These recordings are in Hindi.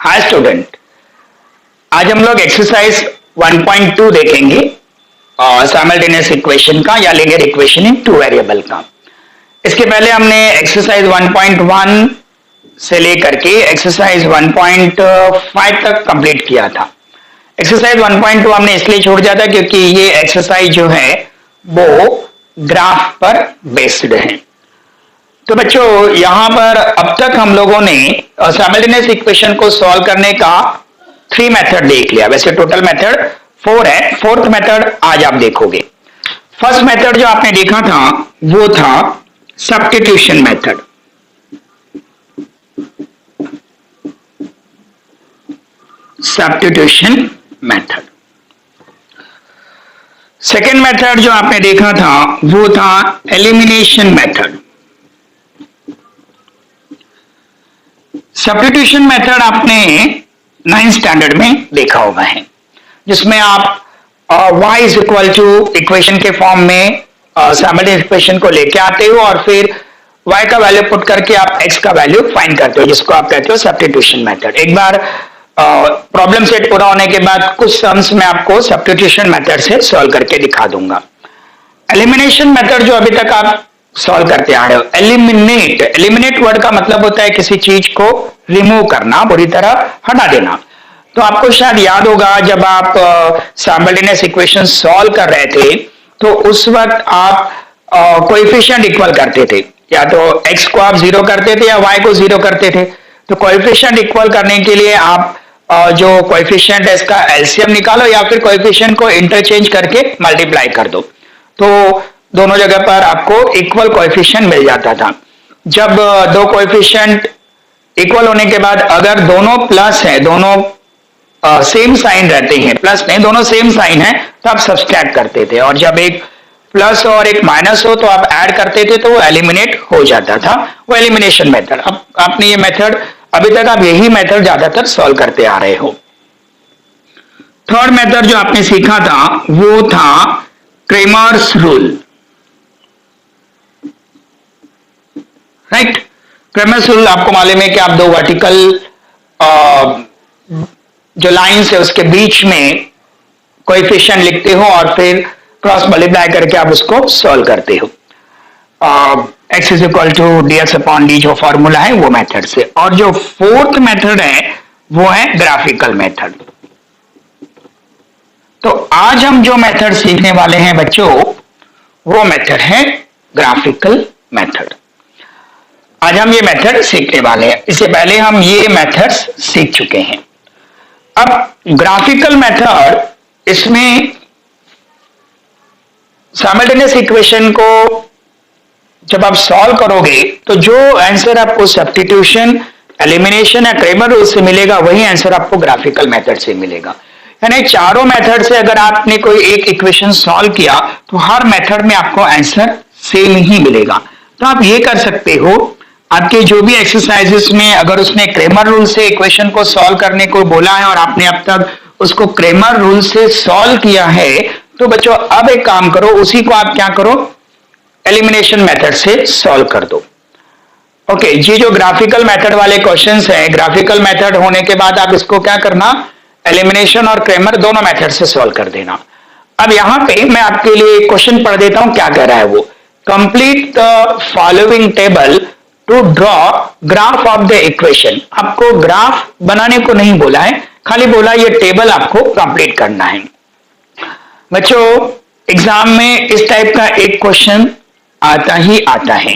हाय स्टूडेंट, आज हम लोग एक्सरसाइज 1.2 देखेंगे साइमल्टेनियस इक्वेशन का या linear equation in two variable का। इसके पहले हमने एक्सरसाइज 1.1 से लेकर के एक्सरसाइज 1.5 तक कंप्लीट किया था। एक्सरसाइज 1.2 हमने इसलिए छोड़ दिया था क्योंकि ये एक्सरसाइज जो है वो ग्राफ पर बेस्ड है। तो बच्चों यहां पर अब तक हम लोगों ने साइमल्टेनियस इक्वेशन को सॉल्व करने का 3 मेथड देख लिया। वैसे टोटल मेथड 4 है, फोर्थ मेथड आज आप देखोगे। फर्स्ट मेथड जो आपने देखा था वो था substitution method. Substitution method. Second method जो आपने देखा था वो था एलिमिनेशन मेथड। सब्स्टिट्यूशन मेथड आपने 9th स्टैंडर्ड में देखा होगा है, जिसमें आप y is equal to equation के फॉर्म में साइमल्टेनियस इक्वेशन को लेके आते हो और फिर y का वैल्यू पुट करके आप x का वैल्यू फाइंड करते हो, जिसको आप कहते हो सब्स्टिट्यूशन मेथड। एक बार प्रॉब्लम सेट पूरा होने के बाद कुछ सम्स में आपको सब्स्टिट्यूशन मेथड से सॉल्व करके दिखा दूंगा। एलिमिनेशन मेथड जो अभी तक आप सॉल्व करते आ रहे हो, एलिमिनेट वर्ड का मतलब होता है किसी चीज को रिमूव करना, बुरी तरह हटा देना। तो आपको शायद याद होगा जब आप साइमल्टेनियस इक्वेशन सॉल्व कर रहे थे तो उस वक्त आप कोएफिशिएंट इक्वल करते थे, या तो x को आप 0 करते थे या y को 0 करते थे। तो कोएफिशिएंट इक्वल करने के लिए आप जो कोएफिशिएंट है इसका एलसीएम निकालो या फिर कोएफिशिएंट को इंटरचेंज करके मल्टीप्लाई कर दो, तो दोनों जगह पर आपको इक्वल कोएफिशिएंट मिल जाता था। जब दो कोएफिशिएंट इक्वल होने के बाद अगर दोनों प्लस है, दोनों सेम साइन रहते हैं, प्लस नहीं दोनों सेम साइन है, तो आप सब्सट्रैक्ट करते थे, और जब एक प्लस और एक माइनस हो तो आप ऐड करते थे, तो वो एलिमिनेट हो जाता था, वो एलिमिनेशन मेथड। अब आपने ये मेथड अभी तक आप यही मेथड ज्यादातर सॉल्व करते आ रहे हो। थर्ड मेथड जो आपने सीखा था वो था Cramer's rule, right. Cramer's rule आपको मालूम है कि आप दो वर्टिकल जो लाइंस है उसके बीच में कोएफिशिएंट लिखते हो और फिर क्रॉस मल्टीप्लाई करके आप उसको सॉल्व करते हो। x is equal to dx upon d जो फॉर्मूला है वो मेथड से। और जो फोर्थ मेथड है वो है ग्राफिकल मेथड। तो आज हम जो मेथड सीखने वाले हैं बच्चों वो मेथड है ग्राफिकल मेथड। आज हम ये मेथड सीखने वाले हैं, इससे पहले हम ये मेथड्स सीख चुके हैं। अब ग्राफिकल मेथड, इसमें साइमल्टेनियस इक्वेशन को जब आप सॉल्व करोगे तो जो आंसर आपको सब्स्टिट्यूशन, एलिमिनेशन या क्रेमर रूल से मिलेगा वही आंसर आपको ग्राफिकल मेथड से मिलेगा। यानी चारों मेथड से अगर आपने कोई एक इक्वेशन सॉल्व किया तो हर मेथड में आपको आंसर सेम ही मिलेगा। तो आप ये कर सकते हो, आपके जो भी एक्सरसाइजेस में अगर उसने क्रेमर रूल से इक्वेशन को सॉल्व करने को बोला है और आपने अब तक उसको क्रेमर रूल से सॉल्व किया है, तो बच्चों अब एक काम करो, उसी को आप क्या करो, एलिमिनेशन मेथड से सॉल्व कर दो। ओके, ये जो ग्राफिकल मेथड वाले क्वेश्चंस हैं, ग्राफिकल मेथड होने के बाद आप इसको क्या करना, एलिमिनेशन और क्रेमर दोनों मेथड से सॉल्व कर देना। अब यहां पे मैं आपके लिए क्वेश्चन पढ़ देता हूं, क्या कह रहा है वो। Complete the following table to draw graph of the equation. आपको ग्राफ बनाने को नहीं बोला है, खाली बोला ये टेबल आपको कंप्लीट करना है। बच्चों एग्जाम में इस टाइप का एक क्वेश्चन आता ही आता है,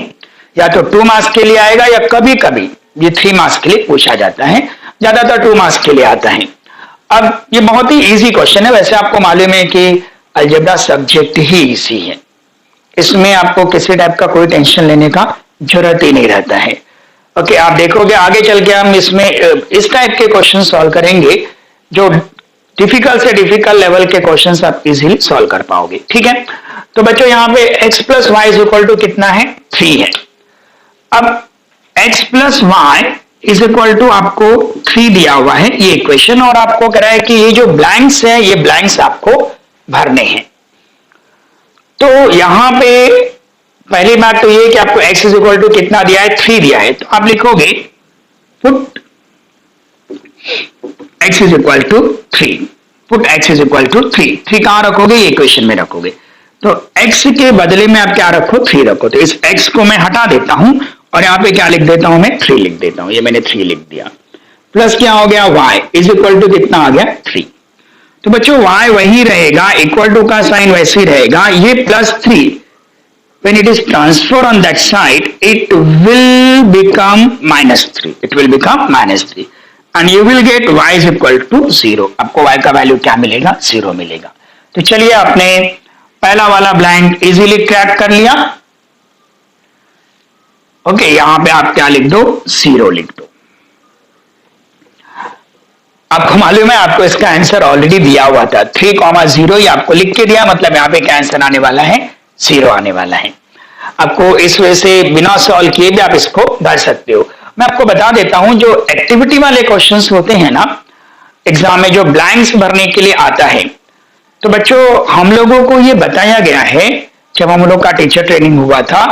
या तो 2 मार्क्स के लिए आएगा या कभी कभी ये 3 मार्क्स के लिए पूछा जाता है, ज्यादातर 2 मार्क्स के लिए आता है। अब ये बहुत ही इजी क्वेश्चन है, वैसे आपको मालूम है कि अलजेब्रा सब्जेक्ट ही इजी है, इसमें आपको किसी टाइप का कोई टेंशन लेने का जरूरत ही नहीं रहता है। ओके, आप देखोगे आगे चल के हम इसमें इस टाइप के क्वेश्चन सॉल्व करेंगे, जो डिफिकल्ट से डिफिकल्ट लेवल के क्वेश्चंस आप इजीली सॉल्व कर पाओगे, ठीक है। तो बच्चों यहाँ पे x plus y is equal to कितना है, 3 है। अब x plus y is equal to आपको 3 दिया हुआ है ये इक्वेशन, और आपको कह रहा है कि ये जो ब्लैंक्स है ये ब्लैंक्स आपको भरने हैं। तो यहां पे पहली बात तो ये कि आपको x इज इक्वल टू कितना दिया है, 3 दिया है, तो आप लिखोगे put x is equal to 3, put x is equal to 3, 3 कहां रखोगे, ये इक्वेशन में रखोगे, तो x के बदले में आप क्या रखो, 3 रखो, तो इस x को मैं हटा देता हूं और यहां पे क्या लिख देता हूं, मैं 3 लिख देता हूं, ये मैंने 3 लिख दिया, प्लस क्या हो गया, y इज इक्वल टू कितना आ गया, 3। तो बच्चों y वही रहेगा, इक्वल टू का साइन वैसे ही रहेगा, ये plus 3 when it is transferred on that side it will become -3, it will become -3 and you will get y is equal to 0, आपको y का वैल्यू क्या मिलेगा, 0 मिलेगा। तो चलिए आपने पहला वाला ब्लैंक इजीली क्रैक कर लिया। ओके, यहां पे आप क्या लिख दो, 0 लिख दो। आपको मालूम है आपको इसका आंसर ऑलरेडी दिया हुआ था, 3,0 ये आपको लिख के दिया, मतलब यहां पे क्या आंसर आने वाला है, 0 आने वाला है। आपको इस वजह से बिना सॉल्व किए भी आप इसको भर सकते हो। मैं आपको बता देता हूं, जो एक्टिविटी वाले क्वेश्चंस होते हैं ना एग्जाम में, जो ब्लैंक्स भरने के लिए आता है, तो बच्चों हम लोगों को ये बताया गया है जब हम लोग का टीचर ट्रेनिंग हुआ था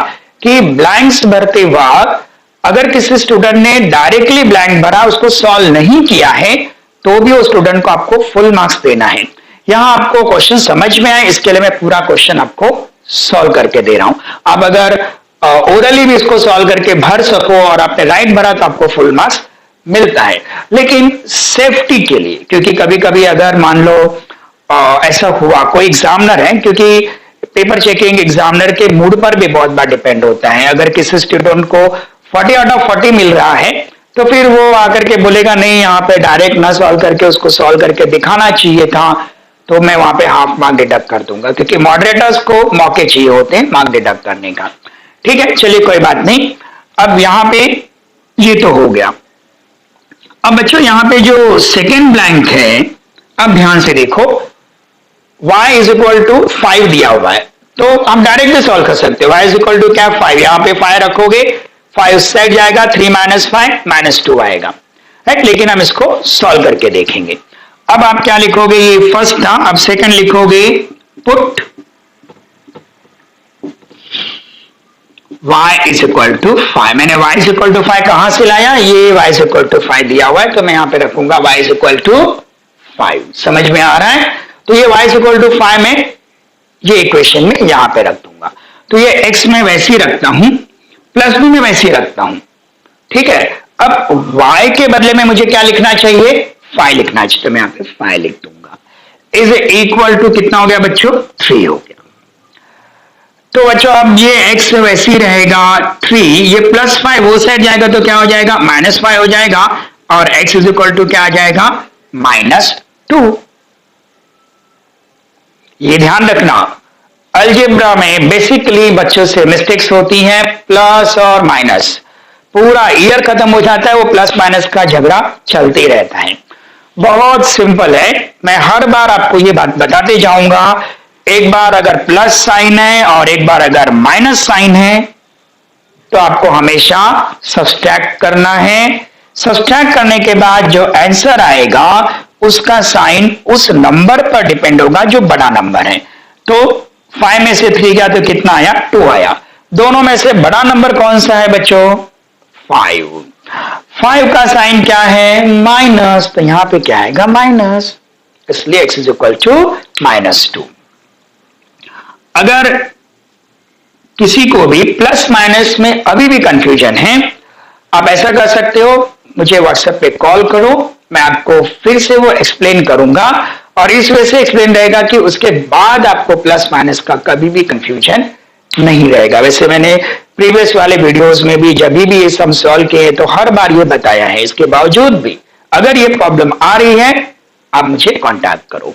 कि ब्लैंक्स भरते वक्त अगर किसी स्टूडेंट ने डायरेक्टली ब्लैंक भरा, उसको सॉल्व नहीं किया है, तो भी उस स्टूडेंट को आपको फुल मार्क्स देना है। यहां आपको क्वेश्चन समझ में आए इसके लिए मैं पूरा क्वेश्चन आपको सॉल्व करके दे रहा हूं। आप अगर ओरली भी इसको सॉल्व करके भर सको और आपने राइट भरा तो आपको फुल मार्क्स मिलता है, लेकिन सेफ्टी के लिए, क्योंकि कभी कभी अगर मान लो ऐसा हुआ, कोई एग्जामिनर है, क्योंकि पेपर चेकिंग एग्जामिनर के मूड पर भी बहुत बार डिपेंड होता है, अगर किसी स्टूडेंट को 40 आउट ऑफ 40 मिल रहा है तो फिर वो आकर के बोलेगा नहीं यहाँ पे डायरेक्ट ना सॉल्व करके उसको सॉल्व करके दिखाना चाहिए था, तो मैं वहां पे हाफ मार्क डिडक्ट कर दूंगा, क्योंकि मॉडरेटर्स को मौके चाहिए होते हैं मार्क डिडक्ट करने का। ठीक है, चलिए कोई बात नहीं। अब यहां पे ये तो हो गया। अब बच्चों यहां पे जो सेकेंड ब्लैंक है, अब ध्यान से देखो, y इज इक्वल टू 5 दिया हुआ है, तो हम डायरेक्ट भी सॉल्व कर सकते हो। y इज इक्वल टू क्या, 5, यहां पे 5 रखोगे, 5 साइड जाएगा, 3 - 5 -2 आएगा, राइट। लेकिन हम इसको सॉल्व करके देखेंगे। अब आप क्या लिखोगे, ये फर्स्ट था, अब सेकंड लिखोगे, put y is equal to 5। मैंने y इज इक्वल टू 5 कहां से लाया, ये y इज इक्वल टू 5 दिया हुआ है, तो मैं यहां पे रखूंगा y इज इक्वल टू 5। समझ में आ रहा है, तो ये y इज इक्वल टू 5 में ये इक्वेशन में यहां पे रख दूंगा, तो ये x में वैसे ही रखता हूं, प्लस b में वैसे ही रखता हूं। ठीक है, अब y के बदले में मुझे क्या लिखना चाहिए, 5 लिखना चाहिए, तो मैं यहां पे 5 लिख दूंगा। इज इक्वल टू कितना हो गया बच्चों, 3 हो गया। तो बच्चों अब ये x वैसे ही रहेगा 3, ये +5 वो साइड जाएगा तो क्या हो जाएगा, -5 हो जाएगा, और x इज इक्वल टू क्या आ जाएगा, -2। ये ध्यान रखना, अलजेब्रा में बेसिकली बच्चों से मिस्टेक्स होती हैं, प्लस और माइनस, पूरा ईयर खत्म हो जाता है, वो प्लस माइनस का झगड़ा चलते रहता है। बहुत सिंपल है, मैं हर बार आपको ये बात बताते जाऊंगा, एक बार अगर प्लस साइन है और एक बार अगर माइनस साइन है तो आपको हमेशा सब्सट्रैक्ट करना है। सब्सट्रैक्ट करने के बाद जो आंसर आएगा उसका साइन उस नंबर पर डिपेंड होगा जो बड़ा नंबर है। तो 5 में से 3 गया तो कितना आया, 2 आया। दोनों में से बड़ा नंबर कौन सा है बच्चों, 5। 5 का साइन क्या है, माइनस, तो यहां पे क्या आएगा, माइनस, इसलिए x इज इक्वल टू -2। अगर किसी को भी प्लस माइनस में अभी भी कंफ्यूजन है, आप ऐसा कर सकते हो, मुझे व्हाट्सएप पे कॉल करो, मैं आपको फिर से वो एक्सप्लेन करूंगा, और इस वजह से एक्सप्लेन रहेगा कि उसके बाद आपको प्लस माइनस का कभी भी कंफ्यूजन नहीं रहेगा। वैसे मैंने प्रीवियस वाले वीडियोस में भी जब भी ये सम सॉल्व किए तो हर बार ये बताया है, इसके बावजूद भी अगर ये प्रॉब्लम आ रही है आप मुझे कांटेक्ट करो।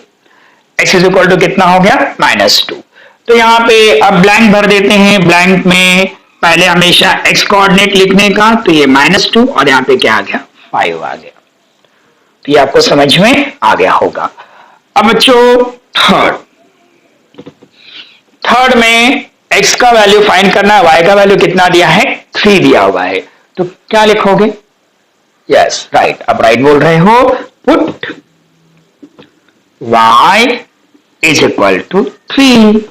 x इज इक्वल टू कितना हो गया, -2। तो यहाँ पे अब ब्लैंक भर देते हैं, ब्लैंक में पहले हमेशा x कोऑर्डिनेट लिखने का, तो ये -2 और यहाँ पे क्या आ गया, 5 आ गया। तो ये आपको समझ में आ गया होगा। अब बच्चों थर्ड में x का वैल्यू फाइंड करना है, y का वैल्यू कितना दिया है, 3 दिया हुआ है, तो क्या लिखोगे, यस राइट, आप राइट बोल रहे हो, put y is equal to 3।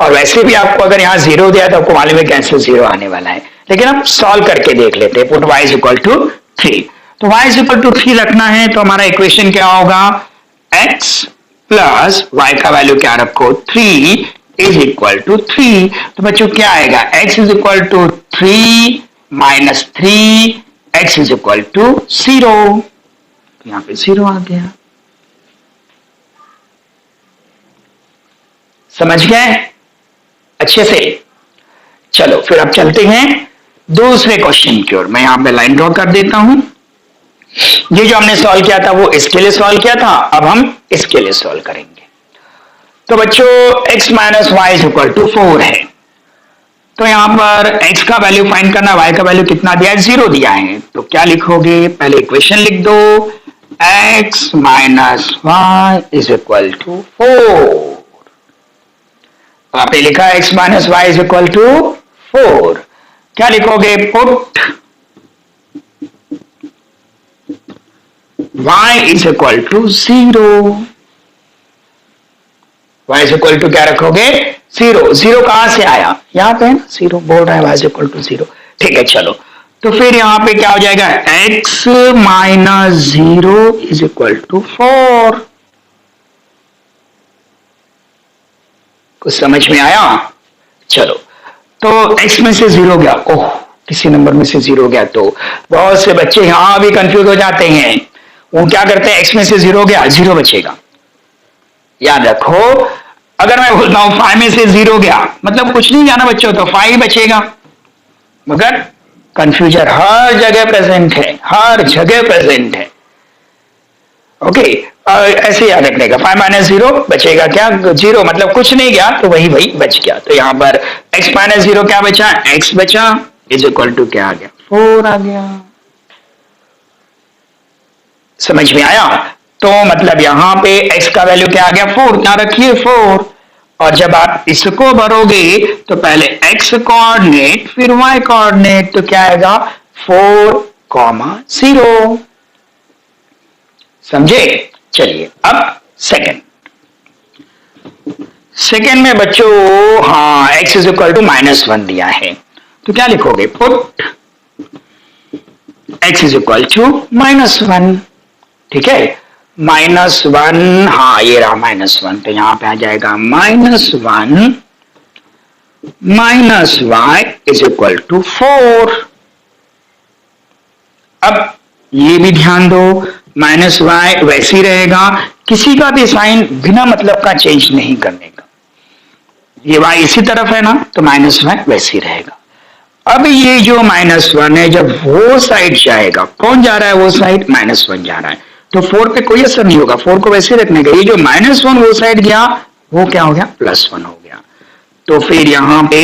और वैसे भी आपको अगर यहां 0 दिया तो आपको मालूम है कि आंसर 0 आने वाला है, लेकिन हम सॉल्व करके देख लेते हैं। Put y is equal to 3, तो y इज इक्वल टू 3 रखना है तो हमारा इक्वेशन क्या होगा, x प्लस y का वैल्यू क्या रखो 3 इज इक्वल टू 3। तो बच्चों क्या आएगा, x is equal to 3 minus 3, x is equal to 0। यहां पे 0 आ गया। समझ गए अच्छे से? चलो फिर अब चलते हैं दूसरे क्वेश्चन की ओर। मैं यहां पे लाइन ड्रॉ कर देता हूं। ये जो हमने सॉल्व किया था वो इसके लिए सॉल्व किया था, अब हम इसके लिए सॉल्व करेंगे। तो बच्चों x minus y is equal to 4 है, तो यहां पर x का वैल्यू फाइंड करना, y का वैल्यू कितना दिया है, 0 दिया है। तो क्या लिखोगे, पहले इक्वेशन लिख दो, x minus y is equal to 4। आपने लिखा x minus y is equal to 4। क्या लिखोगे, put y is equal to 0। y is equal to क्या रखोगे, 0। 0 कहां से आया, यहां पे 0 बोल रहा है, y इज इक्वल टू 0। ठीक है चलो, तो फिर यहां पे क्या हो जाएगा, x minus 0 is equal to 4। कुछ समझ में आया? चलो, तो x में से 0 गया, ओह किसी नंबर में से 0 गया, तो बहुत से बच्चे यहां भी कंफ्यूज हो जाते हैं। वो क्या करते हैं, x में से 0 गया, 0 बचेगा। याद रखो, अगर मैं बोलता हूं 5 में से 0 गया, मतलब कुछ नहीं जाना बच्चों, तो 5 बचेगा। मगर कंफ्यूजन हर जगह प्रेजेंट है, हर जगह प्रेजेंट है। ओके, ऐसे याद रखने का, 5 माइनस 0 बचेगा क्या, 0, मतलब कुछ नहीं गया तो वही वही बच गया। तो यहां पर x माइनस 0 क्या बचा, x बचा, इज इक्वल टू क्या आ गया, 4 आ गया। समझ में आया? तो मतलब यहां पे x का वैल्यू क्या आ गया, 4। क्या रखिए 4। और जब आप इसको भरोगे तो पहले x कोऑर्डिनेट फिर y कोऑर्डिनेट, तो क्या आएगा 4, 0। समझे? चलिए अब सेकेंड में बच्चों, हाँ x इज इक्वल टू -1 दिया है, तो क्या लिखोगे, put x is equal to -1। ठीक है, -1, हाँ ये रहा -1, तो यहां पे आ जाएगा -1 minus y is equal to 4। अब ये भी ध्यान दो, -y वैसे ही रहेगा, किसी का भी साइन बिना मतलब का चेंज नहीं करने का। ये y इसी तरफ है ना, तो -y वैसे ही रहेगा। अब ये जो -1 है, जब वो साइड जाएगा, कौन जा रहा है वो साइड, -1 जा रहा है, तो 4 पे कोई असर नहीं होगा, 4 को वैसे रखने का। ये जो -1 वो साइड गया, वो क्या हो गया, +1 हो गया। तो फिर यहां पे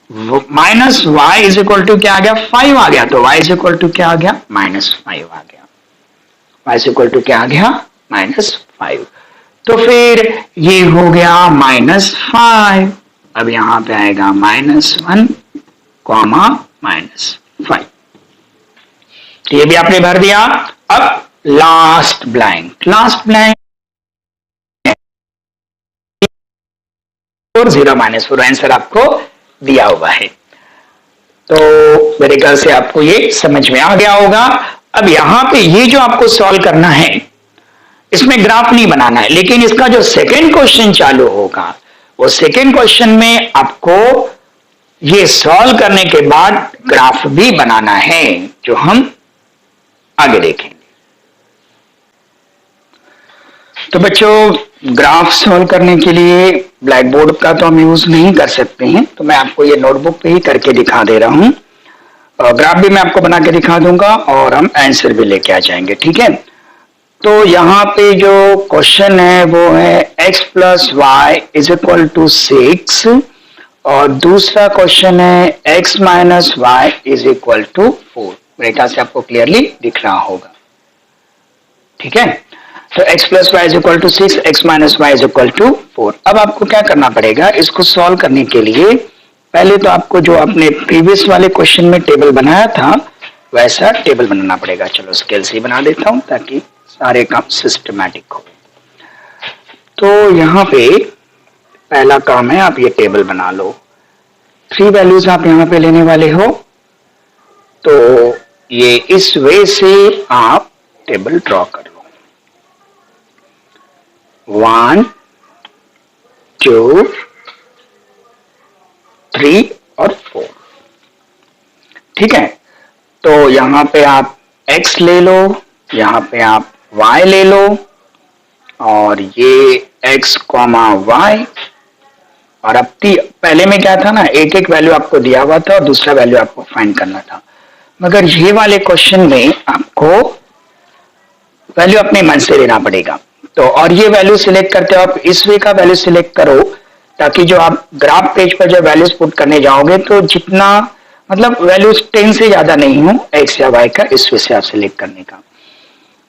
-y इज इक्वल टू क्या आ गया, 5 आ गया, तो y इज इक्वल टू क्या आ गया, -5 आ गया। y इज इक्वल टू क्या आ गया, -5। तो फिर ये हो गया -5। अब यहां पे आएगा -1, -5। तो ये भी आपने भर दिया। अब लास्ट ब्लैंक 0 -4 आंसर आपको दिया हुआ है। तो मेरे ख्याल से आपको ये समझ में आ गया होगा। अब यहां पे ये जो आपको सॉल्व करना है, इसमें ग्राफ नहीं बनाना है, लेकिन इसका जो सेकेंड क्वेश्चन चालू होगा, वो सेकेंड क्वेश्चन में आपको ये सॉल्व करने के बाद ग्राफ भी बनाना है, जो हम आगे देखेंगे। तो बच्चों, ग्राफ सॉल्व करने के लिए ब्लैक बोर्ड का तो हम यूज नहीं कर सकते हैं, तो मैं आपको ये नोटबुक पे ही करके दिखा दे रहा हूं। ग्राफ भी मैं आपको बना के दिखा दूंगा और हम आंसर भी लेके आ जाएंगे। ठीक है, तो यहां पे जो क्वेश्चन है वो है x plus y is equal to 6, और दूसरा क्वेश्चन है x minus y is equal to 4। मेरे ख्याल से आपको क्लियरली दिख रहा होगा। ठीक है, तो x plus y is equal to 6, x minus y is equal to 4। अब आपको क्या करना पड़ेगा, इसको सॉल्व करने के लिए पहले तो आपको जो आपने प्रीवियस वाले क्वेश्चन में टेबल बनाया था, वैसा टेबल बनाना पड़ेगा। चलो स्केल से बना देता हूं ताकि सारे काम सिस्टमैटिक हो। तो यहां पे पहला काम है, आप ये टेबल बना लो। 3 वैल्यूज आप यहां पे लेने वाले हो, तो ये इस वे से आप टेबल ड्रॉ कर लो। 1 2 3 और 4। ठीक है, तो यहां पे आप x ले लो, यहां पे आप y ले लो, और ये x कॉमा वाई। और अब पहले में क्या था ना, एक एक वैल्यू आपको दिया हुआ था और दूसरा वैल्यू आपको फाइंड करना था, मगर ये वाले क्वेश्चन में आपको वैल्यू अपने मन से लेना पड़ेगा। तो और ये वैल्यू सिलेक्ट करते हो आप इस वे का वैल्यू सिलेक्ट करो, ताकि जो आप ग्राफ पेज पर जो वैल्यूज पुट करने जाओगे तो जितना मतलब वैल्यूज 10 से ज्यादा नहीं हो x या y का, इस वे से आप सिलेक्ट करने का।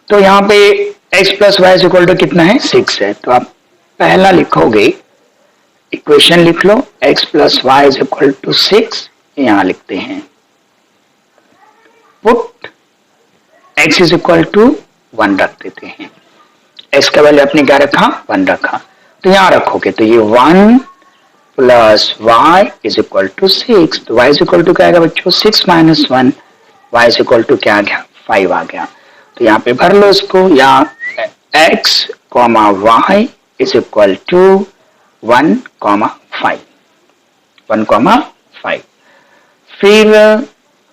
तो यहाँ पे x plus y equal to कितना है, 6 है। तो आप पहला लिखोगे, इक्वेशन लिख लो, x plus y is equal to 6, यहां लिखते हैं put x is equal to 1 रख देते हैं। x का वैल्यू आपने क्या रखा, 1 रखा, तो यहां रखोगे तो ये 1 plus y is equal to 6। तो y इज इक्वल टू क्या आएगा बच्चों, 6 minus 1, y is equal to क्या आ गया, 5 आ गया। तो यहाँ पे भर लो इसको, या x comma y is equal to 1 comma 5, 1 comma 5। फिर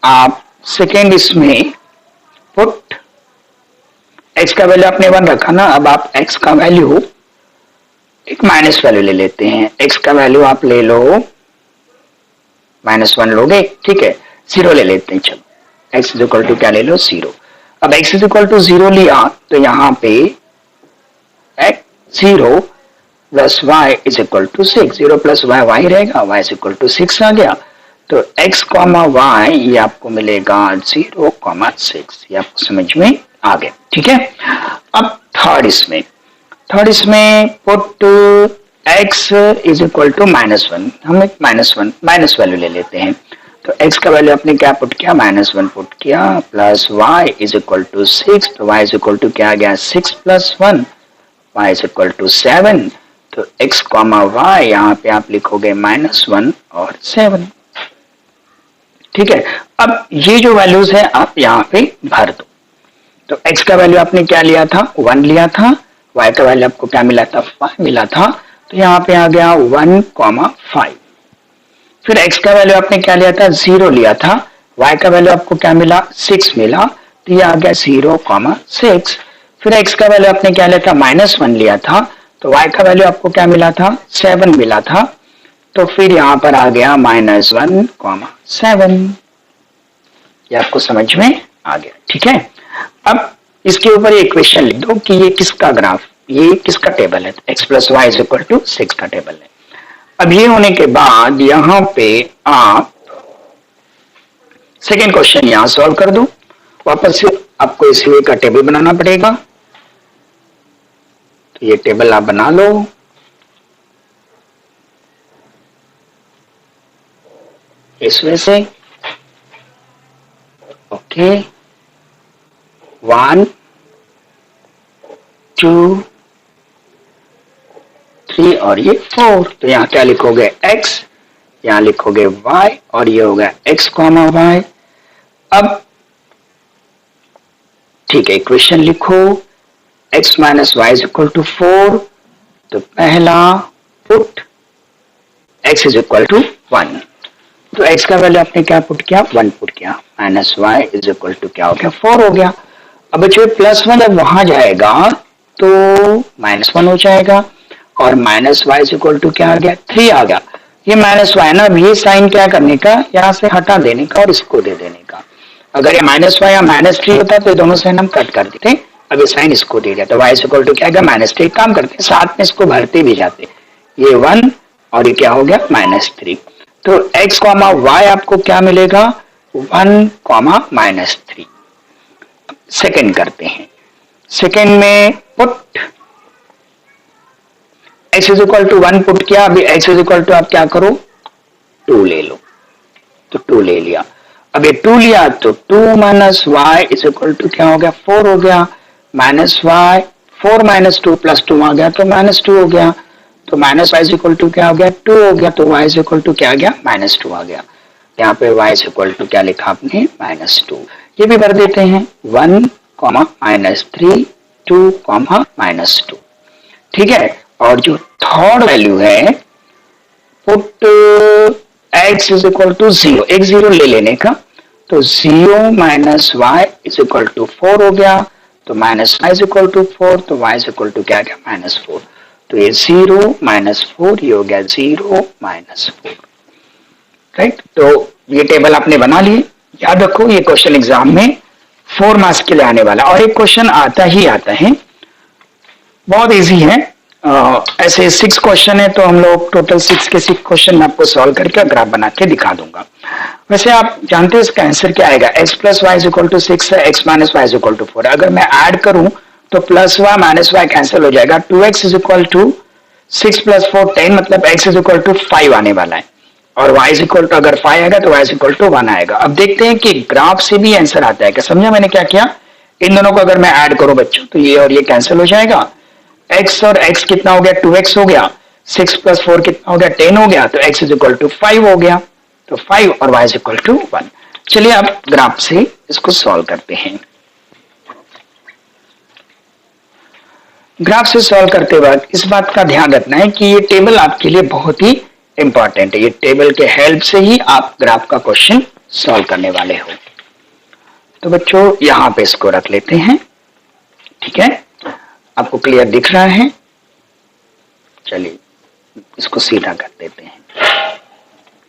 आप सेकेंड इसमें पुट x का वैल्यू आपने 1 रखा ना, अब आप x का वैल्यू एक माइनस वैल्यू ले लेते हैं। x का वैल्यू आप ले लो -1 लोगे, ठीक है, 0 ले लेते हैं। चलो x इज इक्वल टू क्या ले लो, 0। अब x इज इक्वल टू 0 लिया तो यहाँ पे x 0 plus y is equal to 6, 0 plus y y रहेगा, y इज इक्वल टू 6 आ गया। तो x कॉमा वाई ये आपको मिलेगा 0 कॉमा 6, ये आपको समझ में आ गया, ठीक है। अब थर्ड इसमें put x is equal to -1, हम एक माइनस वैल्यू ले लेते हैं। तो x का वैल्यू आपने क्या पुट किया, -1 पुट किया, plus y is equal to 6, तो y इज इक्वल टू क्या आ गया, 6 plus 1, y is equal to 7। तो x कॉमा वाई यहाँ पे आप लिखोगे -1 और 7, ठीक है। अब ये जो वैल्यूज है आप यहाँ पे भर दो। तो x का वैल्यू आपने क्या लिया था, 1 लिया था, y का वैल्यू आपको क्या मिला था, 5 मिला था, तो यहाँ पे आ गया 1 कॉमा 5। फिर x का वैल्यू आपने क्या लिया था, 0 लिया था, y का वैल्यू आपको क्या मिला, 6 मिला, तो ये आ गया 0 कॉमा 6। फिर x का वैल्यू आपने क्या लिया था, -1 लिया था, तो y का वैल्यू आपको क्या मिला था, 7 मिला था, तो फिर यहाँ पर आ गया -1 कॉमा 7। ये आपको समझ में आ गया, ठीक है। अब इसके ऊपर एक क्वेश्चन लिख दो कि ये किसका ग्राफ, ये किसका टेबल है, x plus y is equal to 6 का टेबल है। अब ये होने के बाद यहां पे आप सेकेंड क्वेश्चन यहां सॉल्व कर दो, वापस से आपको इसी का टेबल बनाना पड़ेगा। तो ये टेबल आप बना लो, इस वजह से ओके, 1 2 3 और ये 4। तो यहाँ क्या लिखोगे, x, यहाँ लिखोगे y, और ये होगा x कॉमा वाई। अब ठीक है, इक्वेशन लिखो, x minus y is equal to 4। तो पहला put x is equal to 1, तो x का वैल्यू आपने क्या पुट किया, 1 पुट किया, minus y is equal to क्या हो गया, 4 हो गया। अब बच्चों +1 जब वहां जाएगा तो -1 हो जाएगा, और minus y is equal to क्या आ गया, 3 आ गया। ये माइनस वाई ना, अब ये साइन क्या करने का, यहाँ से हटा देने का और इसको दे देने का। अगर ये -y या -3 होता तो ये दोनों साइन हम कट कर देते, अब ये साइन इसको दे दिया, तो y इज इक्वल टू क्या आ गया, -3। काम करते साथ में इसको भरते भी जाते, ये 1 और ये क्या हो गया, -3। तो x कॉमा वाई आपको क्या मिलेगा, 1 कॉमा -3। सेकेंड करते हैं, सेकेंड में put x is equal to 1 put किया, अभी x इज इक्वल टू आप क्या करो, 2 ले लो, तो 2 ले लिया। अब ये 2 लिया तो 2 minus y is equal to क्या हो गया, 4 हो गया, माइनस वाई, 4 माइनस 2 प्लस 2 आ गया तो -2 हो गया, तो minus y is equal to क्या हो गया, 2 हो गया, तो y इज इक्वल टू क्या आ गया, -2 आ गया। यहाँ पे y इज इक्वल टू क्या लिखा आपने, -2। ये भी भर देते हैं 1 कॉमा -3 2 कॉमा -2। ठीक है, और जो थर्ड वैल्यू है put x is equal to 0, एक 0 ले लेने का, तो 0 minus y is equal to 4 हो गया, तो minus y is equal to 4, तो y इज इक्वल टू क्या गया -4, तो ये 0 -4 ये हो गया 0 -4। राइट, तो ये टेबल आपने बना लिए। याद रखो ये क्वेश्चन एग्जाम में 4 मार्क्स के लिए आने वाला, और एक क्वेश्चन आता ही आता है, बहुत इजी है। ऐसे 6 क्वेश्चन है, तो हम लोग टोटल 6 के 6 क्वेश्चन मैं आपको सॉल्व करके ग्राफ बना के दिखा दूंगा। वैसे आप जानते हैं इसका आंसर क्या आएगा, x plus y is equal to 6 है, x minus y is equal to 4। अगर मैं ऐड करूं तो plus y minus y cancel हो जाएगा, 2x is equal to 6 plus 4 10, मतलब x इज इक्वल टू 5 आने वाला है, और y इज इक्वल टू अगर 5 आएगा तो y इज इक्वल टू 1 आएगा। अब देखते हैं कि ग्राफ से भी आंसर आता है क्या। समझा मैंने क्या किया, इन दोनों को अगर मैं ऐड करूं बच्चों तो ये और ये कैंसिल हो जाएगा, x और x कितना हो गया 2x हो गया, 6 प्लस 4 कितना हो गया 10 हो गया, तो x इज इक्वल टू 5 हो गया, तो 5 और y इज इक्वल टू 1। चलिए अब ग्राफ से इसको सॉल्व करते हैं। ग्राफ से सॉल्व करते वक्त इस बात का ध्यान रखना है कि ये टेबल आपके लिए बहुत ही इंपॉर्टेंट है, ये टेबल के हेल्प से ही आप ग्राफ का क्वेश्चन सॉल्व करने वाले हो। तो बच्चों यहां पे इसको रख लेते हैं, ठीक है, आपको क्लियर दिख रहा है। चलिए इसको सीधा कर देते हैं,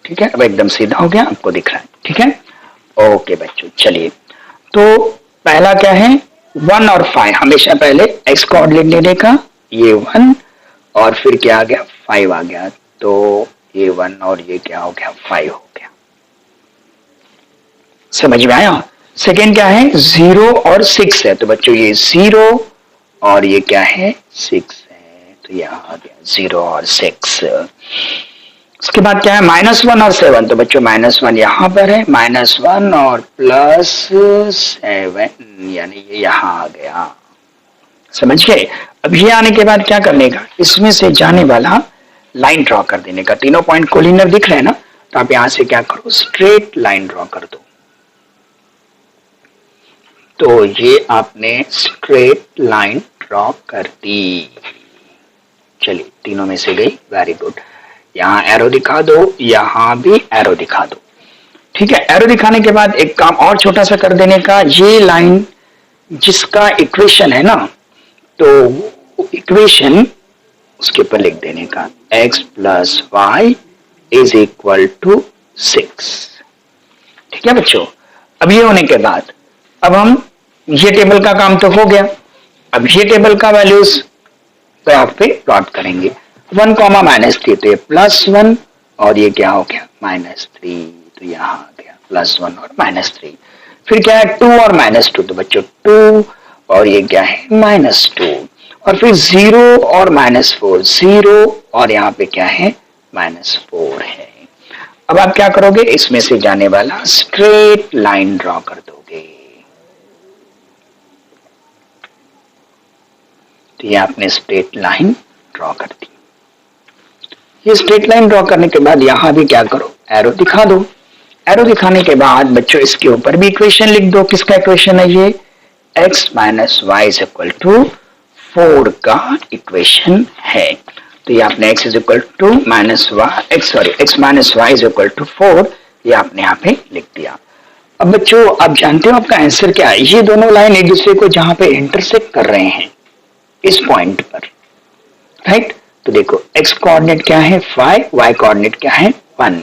ठीक है, अब एकदम सीधा हो गया, आपको दिख रहा है, ठीक है। ओके बच्चों, चलिए तो पहला क्या है 1 और 5, हमेशा पहले x कोऑर्डिनेट लेने का, ये 1 और फिर क्या आ गया 5 आ गया, तो ये 1 और ये क्या हो गया 5 हो गया। समझ में आया। सेकेंड क्या है 0 और 6 है, तो बच्चों ये 0 और ये क्या है 6 है, तो यहाँ आ गया 0 और 6। उसके बाद क्या है -1 और 7, तो बच्चों -1 यहाँ पर है, -1 और +7 यानी ये यहाँ आ गया। समझ गए। अब ये आने के बाद क्या करने का, इसमें से जाने वाला लाइन ड्रॉ कर देने का। तीनों पॉइंट कोलिनियर दिख रहे हैं ना, तो आप यहां से क्या करो स्ट्रेट लाइन ड्रॉ कर दो। तो ये आपने स्ट्रेट लाइन ड्रॉ कर दी। चलिए तीनों में से गई, वेरी गुड। यहां एरो दिखा दो, यहां भी एरो दिखा दो, ठीक है। एरो दिखाने के बाद एक काम और छोटा सा कर देने का, ये लाइन जिसका इक्वेशन है ना, तो इक्वेशन उसके ऊपर लिख देने का x plus y is equal to 6, ठीक है बच्चों। अब ये होने के बाद अब हम ये टेबल का काम तो हो गया, अब ये टेबल का वैल्यूज ग्राफ पे प्लॉट करेंगे। 1 कॉमा -3, तो ये +1 और ये क्या हो गया -3, तो यहाँ आ गया +1 और -3। फिर क्या है 2 और -2, तो बच्चों 2 और ये क्या है -2, और फिर 0 और -4, 0 और यहाँ पे क्या है -4 है। अब आप क्या करोगे, इसमें से जाने वाला स्ट्रेट लाइन ड्रॉ कर दोगे। तो ये आपने स्ट्रेट लाइन ड्रॉ कर दी। ये स्ट्रेट लाइन ड्रॉ करने के बाद यहां भी क्या करो एरो दिखा दो। एरो दिखाने के बाद बच्चों इसके ऊपर भी इक्वेशन लिख दो। किसका इक्वेशन है ये, x minus y is equal to 4 का इक्वेशन है। तो ये आपने x is equal to minus y x minus y is equal to 4 ये आपने यहाँ पे लिख दिया। अब बच्चों आप जानते हो आपका आंसर क्या है, ये दोनों लाइन एक दूसरे को जहां पे इंटरसेक्ट कर रहे हैं इस पॉइंट पर, राइट। तो देखो x कोऑर्डिनेट क्या है 5, y कोऑर्डिनेट क्या है 1,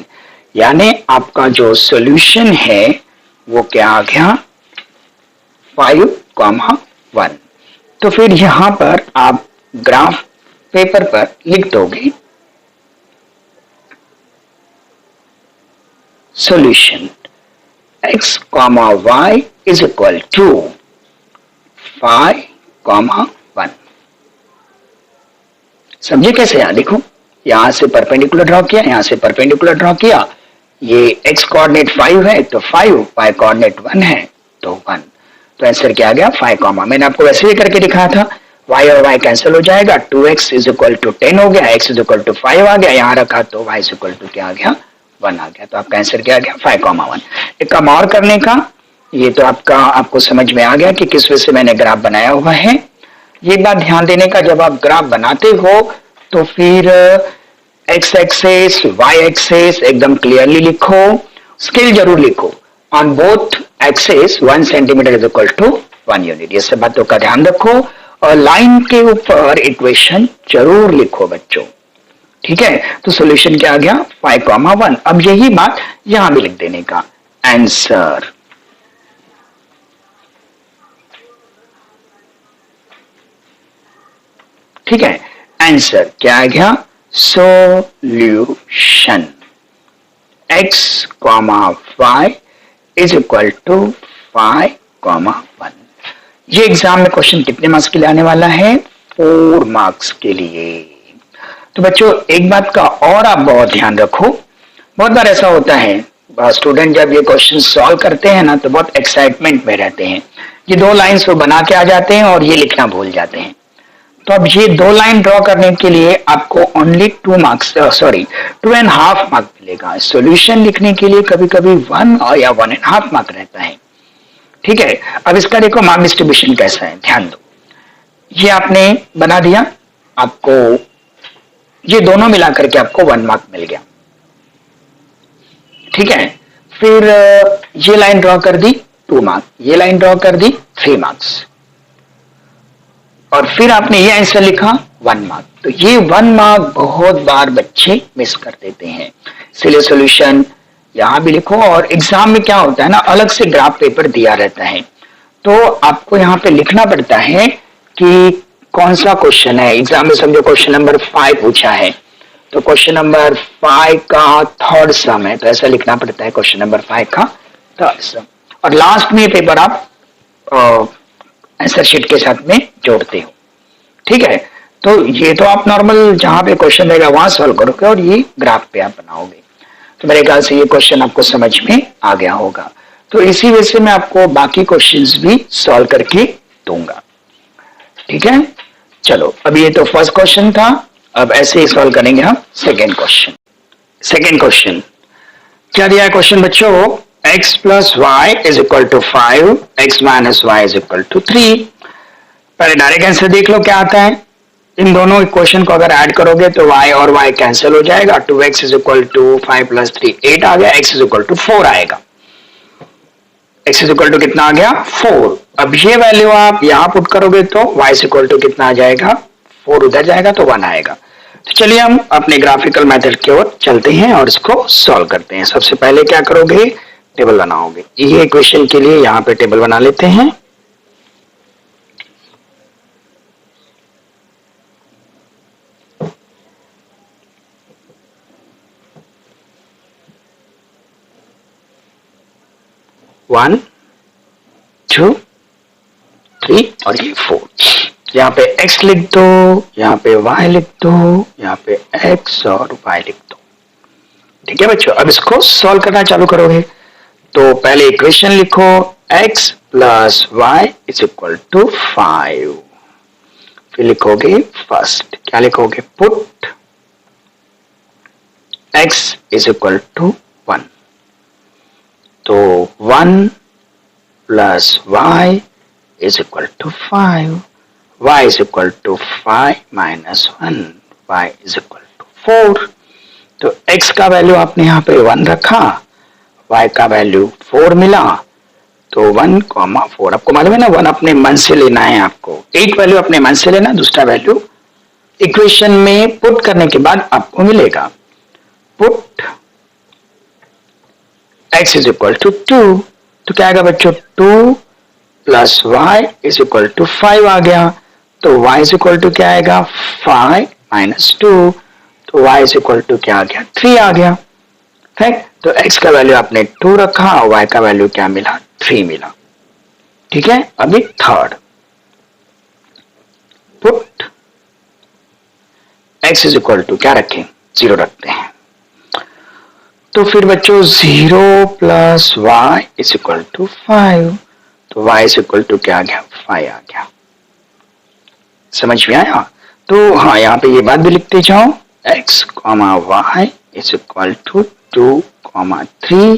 यानी आपका जो सॉल्यूशन है वो क्या आ गया 5,1। तो फिर यहां पर आप ग्राफ पेपर पर लिख दोगे solution x, y is equal to 5,1। समझे कैसे, यहां देखो यहां से परपेंडिकुलर ड्रॉ किया, यहां से परपेंडिकुलर ड्रॉ किया। ये x कोऑर्डिनेट 5 है तो 5, y कोऑर्डिनेट 1 है तो 1। तो आंसर क्या आ गया 5, मैंने आपको वैसे ही करके दिखाया था। y और y कैंसिल हो जाएगा, 2x इज इक्वल टू 10 हो गया, x इज इक्वल टू 5 आ गया, यहां रखा तो y इज इक्वल टू क्या आ गया 1 आ गया। तो आपका आंसर क्या आ गया 5,1। एक काम और करने का, ये तो आपको समझ में आ गया कि किस वजह से मैंने ग्राफ बनाया हुआ है। ये बात ध्यान देने का, जब आप ग्राफ बनाते हो तो फिर एक्स एक्सेस वाई एक्सेस एकदम क्लियरली लिखो, स्केल जरूर लिखो। On both axes 1 centimetre is equal to 1 unit, ये सब बातों का ध्यान रखो। और लाइन के ऊपर इक्वेशन जरूर लिखो बच्चों, ठीक है। तो सॉल्यूशन क्या आ गया 5,1। अब यही बात यहां भी लिख देने का, आंसर। ठीक है, आंसर क्या आ गया, solution x, y is equal to 5,1। ये एग्जाम में क्वेश्चन कितने मार्क्स के लिए आने वाला है, 4 मार्क्स के लिए। तो बच्चों एक बात का और आप बहुत ध्यान रखो, बहुत बार ऐसा होता है स्टूडेंट जब ये क्वेश्चन सॉल्व करते हैं ना तो बहुत एक्साइटमेंट में रहते हैं, ये 2 लाइन्स वो बना के आ जाते हैं और ये लिखना भूल जाते हैं। तो अब ये 2 लाइन ड्रॉ करने के लिए आपको ओनली 2 मार्क्स, सॉरी 2.5 मार्क मिलेगा। सॉल्यूशन लिखने के लिए कभी कभी 1 और या 1.5 मार्क रहता है, ठीक है। अब इसका देखो मार्क डिस्ट्रीब्यूशन कैसा है, ध्यान दो। ये आपने बना दिया, आपको ये दोनों मिलाकर के आपको 1 मार्क मिल गया, ठीक है। फिर ये लाइन ड्रॉ कर दी 2 मार्क, ये लाइन ड्रॉ कर दी 3 मार्क्स, और फिर आपने ये आंसर लिखा 1 मार्क। तो ये 1 मार्क बहुत बार बच्चे मिस कर देते हैं, इसलिए सॉल्यूशन यहां भी लिखो। और एग्जाम में क्या होता है ना, अलग से ग्राफ पेपर दिया रहता है, तो आपको यहाँ पे लिखना पड़ता है कि कौन सा क्वेश्चन है। एग्जाम में समझो क्वेश्चन नंबर 5 पूछा है, तो क्वेश्चन नंबर 5 का थर्ड सम है, तो ऐसा लिखना पड़ता है क्वेश्चन नंबर 5 का थर्ड सम, और लास्ट में पेपर आप आंसर शीट के साथ में जोड़ते हो, ठीक है। तो ये तो आप नॉर्मल जहां पे क्वेश्चन रहेगा वहां सॉल्व करोगे, और ये ग्राफ पे आप बनाओगे। तो मेरे ख्याल से ये क्वेश्चन आपको समझ में आ गया होगा। तो इसी वजह से मैं आपको बाकी क्वेश्चंस भी सॉल्व करके दूंगा, ठीक है। चलो अब ये तो फर्स्ट क्वेश्चन था, अब ऐसे ही सॉल्व करेंगे हम सेकेंड क्वेश्चन। सेकेंड क्वेश्चन क्या दिया है क्वेश्चन बच्चों, x plus y is equal to 5, x minus y is equal to 3। पहले डायरेक्ट आंसर देख लो क्या आता है। इन दोनों इक्वेशन को अगर ऐड करोगे तो y और y कैंसिल हो जाएगा, 2x is equal to 5 plus 3 8 आ गया, x इज इक्वल टू 4 आएगा। x इज इक्वल टू कितना आ गया 4। अब ये वैल्यू आप यहां पुट करोगे तो y इज इक्वल टू कितना आ जाएगा 4, उधर जाएगा तो 1 आएगा। तो चलिए हम अपने ग्राफिकल मेथड की ओर चलते हैं और इसको सॉल्व करते हैं। सबसे पहले क्या करोगे, टेबल बनाओगे। ये इक्वेशन के लिए यहाँ पे टेबल बना लेते हैं। वन 2 3 और ये 4। यहाँ पे x लिख दो, यहाँ पे y लिख दो, यहाँ पे x और y लिख दो, ठीक है बच्चों। अब इसको सॉल्व करना चालू करोगे तो पहले इक्वेशन लिखो, x plus y is equal to 5। फिर लिखोगे फर्स्ट, क्या लिखोगे, put x is equal to 1। तो 1 plus y is equal to 5, y is equal to 5 minus 1, y is equal to 4। तो x का वैल्यू आपने यहाँ पे 1 रखा, y का वैल्यू 4 मिला, तो 1, 4। आपको मालूम है ना 1 अपने मन से लेना है, आपको एक वैल्यू अपने मन से लेना, दूसरा वैल्यू इक्वेशन में पुट करने के बाद आपको मिलेगा। Put x is equal to 2, तो क्या आएगा बच्चों, 2 plus y is equal to 5 आ गया। तो y इज इक्वल टू क्या आएगा 5 माइनस 2, तो y इज इक्वल टू क्या आ गया 3 आ गया, ठीक। तो x का वैल्यू आपने 2 रखा और y का वैल्यू क्या मिला 3 मिला, ठीक है। अभी third, put x is equal to क्या रखें 0 रखते हैं। तो फिर बच्चों 0 plus y is equal to 5, तो y इज इक्वल टू क्या आ गया 5 आ गया। समझ में आया। तो हाँ यहाँ पे ये बात भी लिखते जाओ, x, y is equal to 2, 3,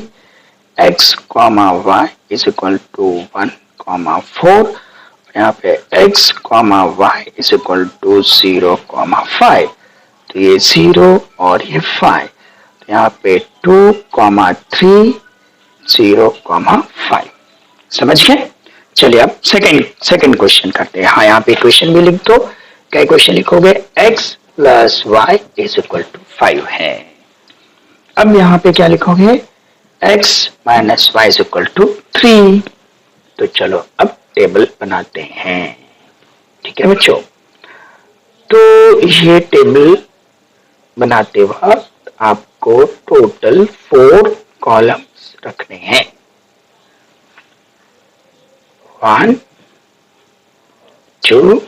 x comma y is equal to 1,4, यहाँ पे x comma y is equal to 0,5, तो ये 0 और ये 5, तो यहाँ पे 2,3 0,5। समझ गए? चलिए अब सेकंड क्वेश्चन करते हैं। हाँ, यहाँ पे क्वेश्चन भी लिख दो। क्या क्वेश्चन लिखोगे? x plus y is equal to 5 है। अब यहाँ पे क्या लिखोगे? x minus y is equal to 3। तो चलो अब टेबल बनाते हैं। ठीक है बच्चों, तो ये टेबल बनाते वक्त आपको टोटल 4 कॉलम्स रखने हैं। 1 2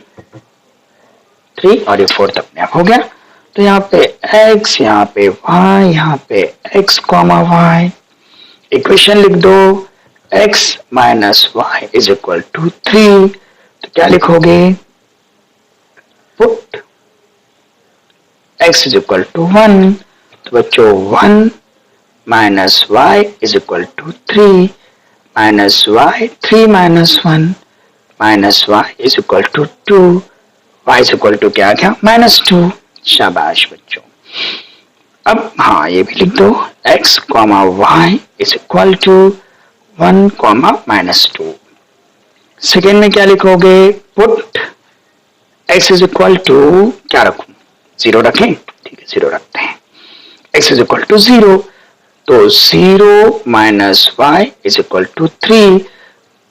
3 और ये 4 अपने आप हो गया। तो यहाँ पे x, यहाँ पे y, यहाँ पे x कॉमा वाई। इक्वेशन लिख दो, x minus y is equal to 3। तो क्या लिखोगे? Put x is equal to 1। तो बच्चों 1 minus y is equal to 3 minus y, 3 minus 1 minus y is equal to 2, y is equal to क्या आ गया? -2। शाबाश बच्चों। अब हाँ, ये भी लिख दो, x comma y is equal to 1 comma -2। Second में क्या लिखोगे? Put x is equal to, क्या रखूं? 0 रखें? ठीक है, 0 रखते हैं। x इज इक्वल टू 0, तो 0 minus y is equal to 3,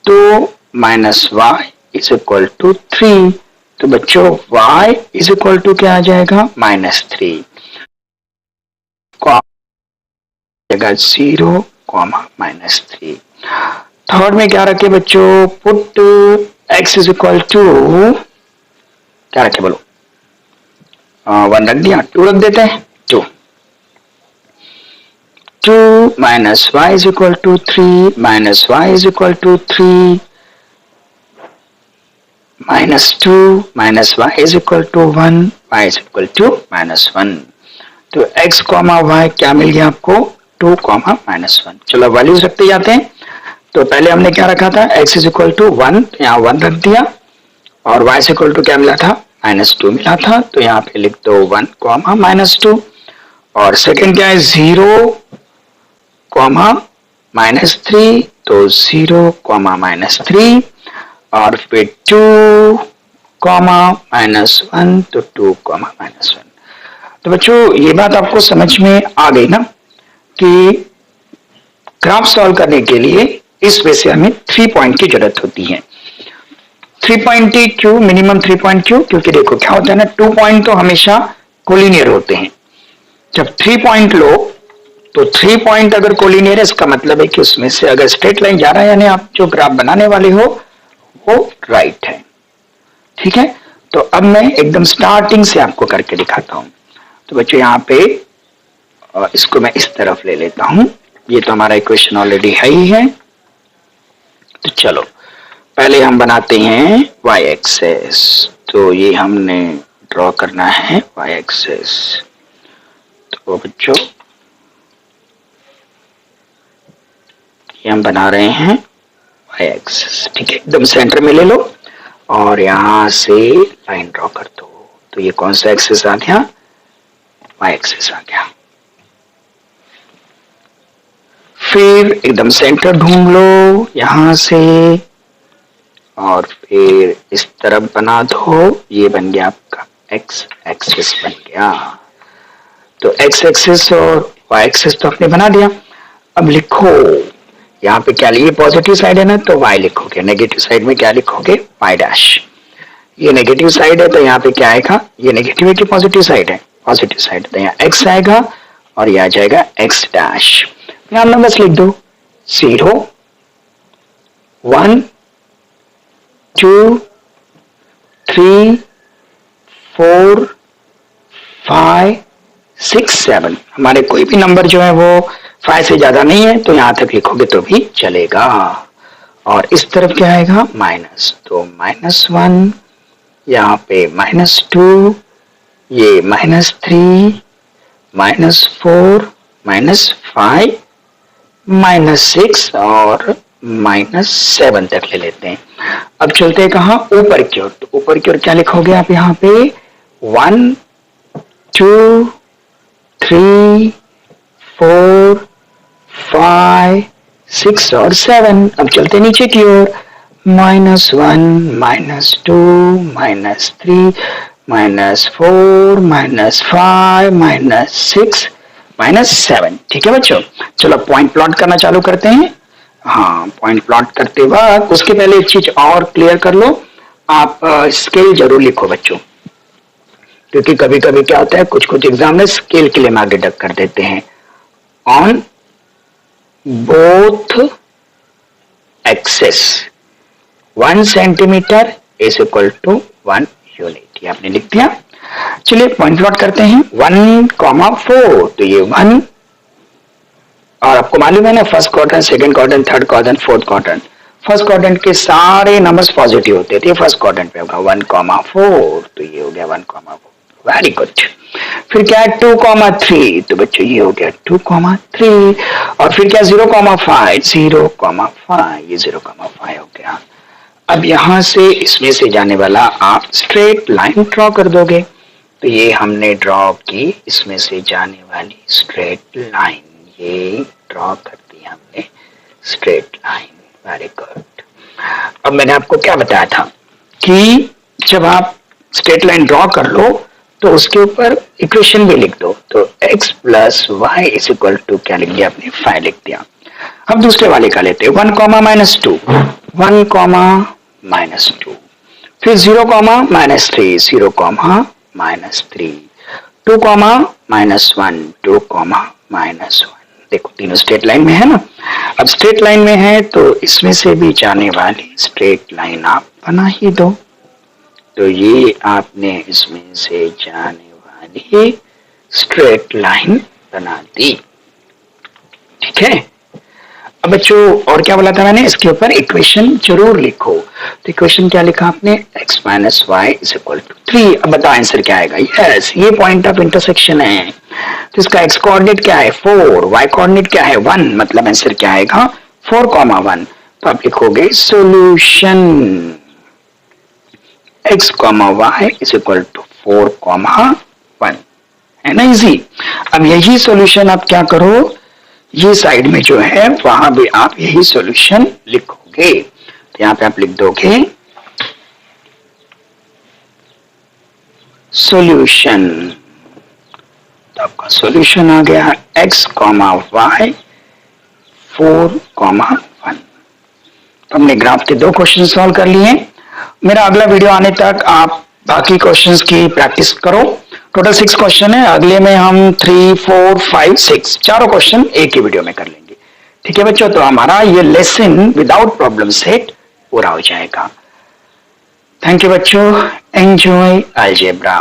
तो minus y is equal to 3। तो बच्चों y इज इक्वल टू क्या आ जाएगा? -3। जगह 0 कॉमा -3। थर्ड में क्या रखे बच्चों? Put x is equal to, क्या रखे बोलो? 1 रख दिया, 2 रख देते हैं। 2 minus y is equal to 3 minus y is equal to 3 -2 minus y is equal to 1 y is equal to -1। तो x कॉमा वाई क्या मिल गया आपको? 2 कॉमा -1। चलो वैल्यूज रखते जाते हैं। तो पहले हमने क्या रखा था? x इज इक्वल टू 1, तो यहाँ 1 रख दिया, और y इज इक्वल टू क्या मिला था? -2 मिला था, तो यहाँ पे लिख दो 1 कॉमा -2। और सेकंड क्या है? 0 कॉमा -3, तो 0 कॉमा -3, और फिर 2 कॉमा -1, तो 2 कॉमा -1। तो बच्चों ये बात आपको समझ में आ गई ना कि ग्राफ सॉल्व करने के लिए इस वे से हमें 3 पॉइंट की जरूरत होती है। 3 पॉइंट क्यों? मिनिमम 3 पॉइंट क्यों? क्योंकि देखो क्या होता है ना, 2 पॉइंट तो हमेशा कोलिनियर होते हैं। जब 3 पॉइंट लो तो 3 पॉइंट अगर कोलिनियर है, इसका मतलब है कि उसमें से अगर स्ट्रेट लाइन जा रहा है, यानी आप जो ग्राफ बनाने वाले हो वो राइट है। ठीक है, तो अब मैं एकदम स्टार्टिंग से आपको करके दिखाता हूं। तो बच्चों यहाँ पे इसको मैं इस तरफ ले लेता हूं। ये तो हमारा इक्वेशन ऑलरेडी है ही है। तो चलो पहले हम बनाते हैं y एक्सेस। तो ये हमने ड्रॉ करना है y एक्सेस। तो बच्चों ये हम बना रहे हैं y एक्सेस। ठीक है, एकदम सेंटर में ले लो और यहां से लाइन ड्रॉ कर दो। तो ये कौन सा एक्सेस आ गया? y एक्सेस आ गया। फिर एकदम सेंटर ढूंढ लो यहां से, और फिर इस तरफ बना दो। ये बन गया आपका x एक्सिस बन गया। तो x एक्सिस और y एक्सिस तो आपने बना दिया। अब लिखो यहाँ पे क्या, ये पॉजिटिव साइड है ना, तो y लिखोगे। नेगेटिव साइड में क्या लिखोगे? y dash. ये नेगेटिव साइड है तो यहाँ पे क्या आएगा? ये नेगेटिव है कि पॉजिटिव साइड है? पॉजिटिव साइड, तो यहाँ x आएगा और ये आ जाएगा x डैश। यहाँ नंबर्स लिख दो, 0 1 2 3 4 5 6 7। हमारे कोई भी नंबर जो है वो 5 से ज्यादा नहीं है, तो यहां तक लिखोगे तो भी चलेगा। और इस तरफ क्या आएगा? माइनस, तो -1, यहाँ पे -2, ये -3 -4 -5 -6 और -7 तक ले लेते हैं। अब चलते हैं कहाँ, ऊपर की ओर। तो ऊपर की ओर क्या लिखोगे आप यहाँ पे, 1 2 3 4 5 6 और 7। अब चलते नीचे की ओर, -1 -2 -3 -4 -5 -6 -7। ठीक है बच्चों, चलो पॉइंट प्लॉट करना चालू करते हैं। हाँ, पॉइंट प्लॉट करते वक्त उसके पहले एक चीज और क्लियर कर लो, आप स्केल जरूर लिखो बच्चों, क्योंकि कभी कभी क्या होता है, कुछ कुछ एग्जाम में स्केल के लिए मार्क डिडक्ट कर देते हैं। On both axes 1 centimetre is equal to 1 unit, ये आपने लिख दिया। चलिए पॉइंट प्लॉट करते हैं। 1,4 तो ये 1, और आपको मालूम है ना, first quadrant, second quadrant, third quadrant, fourth quadrant, first quadrant के सारे नंबर्स पॉजिटिव होते थे, फर्स्ट क्वाड्रेंट पे होगा 1,4 तो ये हो गया 1,4। Very good. फिर क्या है 2,3 तो बच्चों ये हो गया 2,3, और फिर क्या 0,5 0,5 ये 0,5 हो गया। अब यहां से इसमें से जाने वाला आप स्ट्रेट लाइन ड्रॉ कर दोगे, तो ये हमने ड्रॉ की, इसमें से जाने वाली स्ट्रेट लाइन ये ड्रॉ कर दी हमने, स्ट्रेट लाइन। Very good. अब मैंने आपको क्या बताया था कि जब आप स्ट्रेट लाइन ड्रॉ कर लो तो उसके ऊपर इक्वेशन भी लिख दो, तो x plus y is equal to क्या लिख दिया आपने, 5 लिख दिया। अब दूसरे वाले का लेते हैं, 1, -2 1, -2, फिर 0, -3 0, -3, 2, -1 2, -1। देखो तीनों स्ट्रेट लाइन में है ना। अब स्ट्रेट लाइन में है तो इसमें से भी जाने वाली स्ट्रेट लाइन आप बना ही दो, तो ये आपने इसमें से जाने वाली स्ट्रेट लाइन बना दी। ठीक है, अब बच्चों और क्या बोला था मैंने, इसके ऊपर इक्वेशन जरूर लिखो। तो इक्वेशन क्या लिखा आपने, x minus y is equal to 3। अब बताओ आंसर क्या आएगा। यस, ये पॉइंट ऑफ इंटरसेक्शन है, तो इसका x कोऑर्डिनेट क्या है 4, y कोऑर्डिनेट क्या है 1, मतलब आंसर क्या आएगा 4,1। तो आप लिखोगे solution x, y is equal to 4,1, है ना, इजी। अब यही सोल्यूशन आप क्या करो, ये साइड में जो है वहां भी आप यही सॉल्यूशन लिखोगे, तो यहां पे आप लिख दोगे सॉल्यूशन, तो आपका सॉल्यूशन आ गया x, y 4,1। तो हमने ग्राफ के 2 क्वेश्चन सॉल्व कर लिए। मेरा अगला वीडियो आने तक आप बाकी क्वेश्चंस की प्रैक्टिस करो। टोटल 6 क्वेश्चन है, अगले में हम 3, 4, 5, 6 चारों क्वेश्चन एक ही वीडियो में कर लेंगे। ठीक है बच्चों, तो हमारा ये लेसन विदाउट प्रॉब्लम सेट पूरा हो जाएगा। थैंक यू बच्चों, एंजॉय अलजेब्रा।